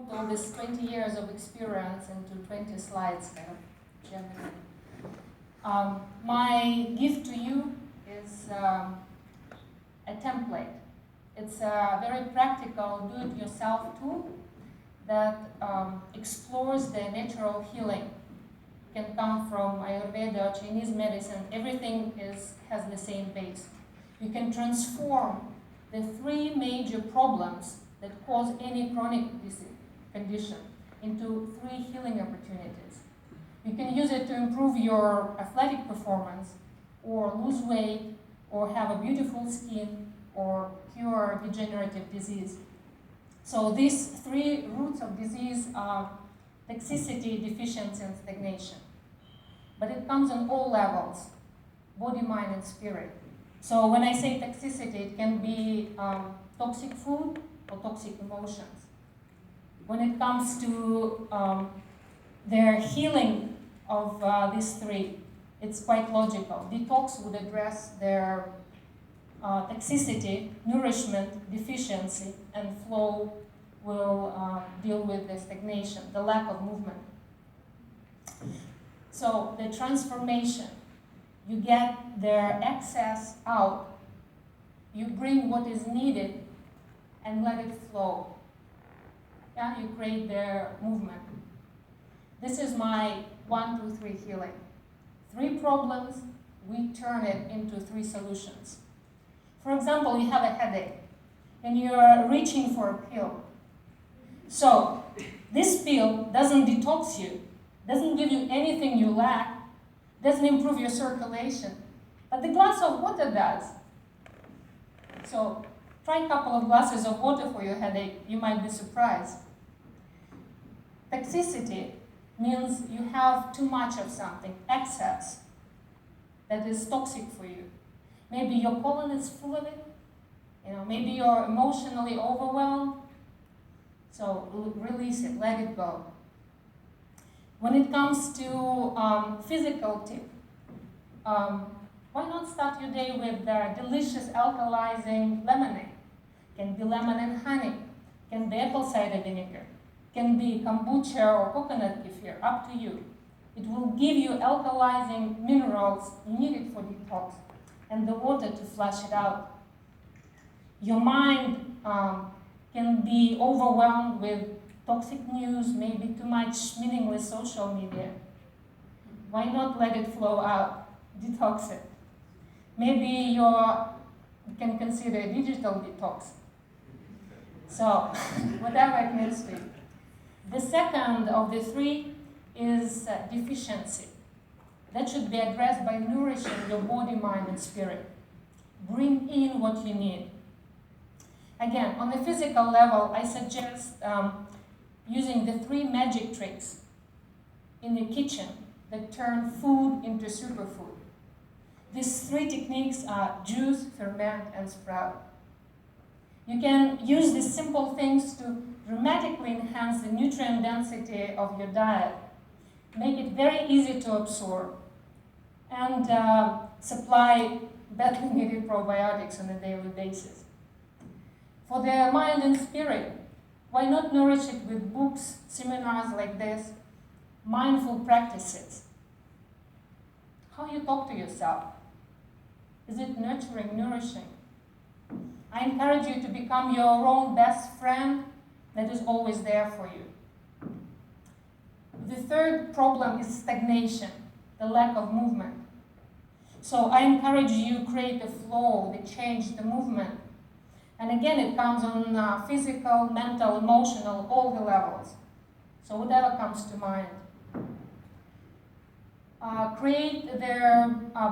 put all this 20 years of experience into 20 slides, kind of generally. My gift to you is a template. It's a very practical, do-it-yourself tool that explores the natural healing. It can come from Ayurveda or Chinese medicine. Everything has the same base. You can transform the 3 major problems that cause any chronic condition into 3 healing opportunities. You can use it to improve your athletic performance, or lose weight, or have a beautiful skin, or cure degenerative disease. So these 3 roots of disease are toxicity, deficiency, and stagnation. But it comes on all levels, body, mind, and spirit. So when I say toxicity, it can be toxic food or toxic emotions. When it comes to their healing of these 3, it's quite logical. Detox would address their toxicity, nourishment, deficiency, and flow will deal with the stagnation, the lack of movement. So the transformation, you get their excess out, you bring what is needed and let it flow. Yeah, you create their movement. This is my 1, 2, 3 healing. 3 problems, we turn it into 3 solutions. For example, you have a headache and you're reaching for a pill. So this pill doesn't detox you, doesn't give you anything you lack, doesn't improve your circulation, but the glass of water does. So try a couple of glasses of water for your headache, you might be surprised. Toxicity means you have too much of something, excess, that is toxic for you. Maybe your colon is full of it, maybe you're emotionally overwhelmed. So release it, let it go. When it comes to physical tip, why not start your day with delicious alkalizing lemonade? Can be lemon and honey, can be apple cider vinegar, can be kombucha or coconut kefir, up to you. It will give you alkalizing minerals you need it for detox, and the water to flush it out. Your mind can be overwhelmed with toxic news, maybe too much meaningless social media. Why not let it flow out, detox it? Maybe you can consider a digital detox. So, whatever it means to you. The second of the 3 is deficiency. That should be addressed by nourishing your body, mind, and spirit. Bring in what you need. Again, on the physical level, I suggest using the 3 magic tricks in the kitchen that turn food into superfood. These 3 techniques are juice, ferment, and sprout. You can use these simple things to dramatically enhance the nutrient density of your diet, make it very easy to absorb, and supply badly needed probiotics on a daily basis. For the mind and spirit, why not nourish it with books, seminars like this, mindful practices? How you talk to yourself? Is it nurturing, nourishing? I encourage you to become your own best friend that is always there for you. The third problem is stagnation, the lack of movement. So I encourage you to create the flow, the change, the movement. And again, it comes on physical, mental, emotional, all the levels. So whatever comes to mind. Create their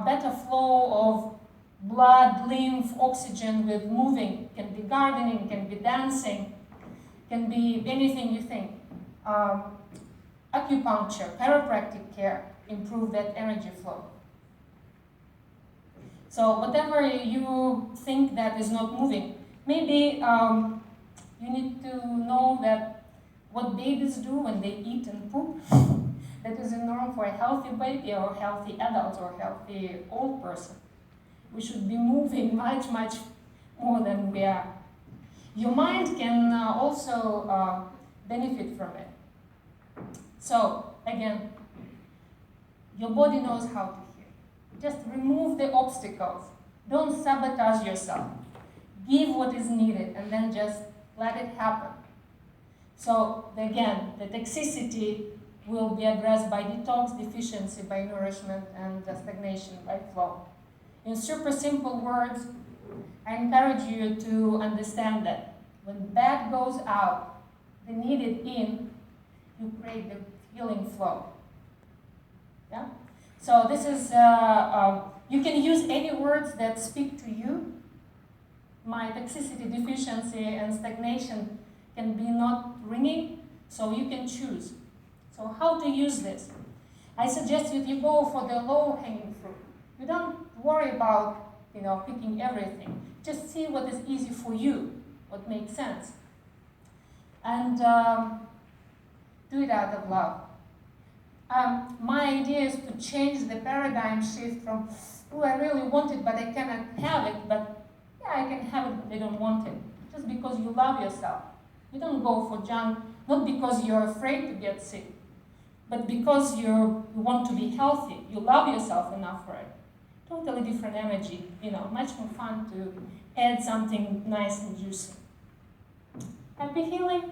better flow of blood, lymph, oxygen with moving. It can be gardening, can be dancing, can be anything you think. Acupuncture, chiropractic care, improve that energy flow. So whatever you think that is not moving, maybe you need to know that what babies do when they eat and poop, that is a norm for a healthy baby or healthy adult or healthy old person. We should be moving much, much more than we are. Your mind can also benefit from it. So, again, your body knows how to heal. Just remove the obstacles. Don't sabotage yourself. Give what is needed and then just let it happen. So, again, the toxicity will be addressed by detox, deficiency, by nourishment, and stagnation by flow. In super simple words, I encourage you to understand that when bad goes out, the needed in, you create the healing flow. Yeah? So this is, you can use any words that speak to you. My toxicity, deficiency, and stagnation can be not ringing, so you can choose. So how to use this? I suggest you go for the low-hanging fruit. You don't worry about picking everything. Just see what is easy for you, what makes sense. And do it out of love. My idea is to change the paradigm shift from, oh, I really want it, but I cannot have it, but yeah, I can have it, but I don't want it. Just because you love yourself. You don't go for junk, not because you're afraid to get sick, but because you want to be healthy. You love yourself enough for it. Totally different energy, much more fun to add something nice and juicy. Happy healing!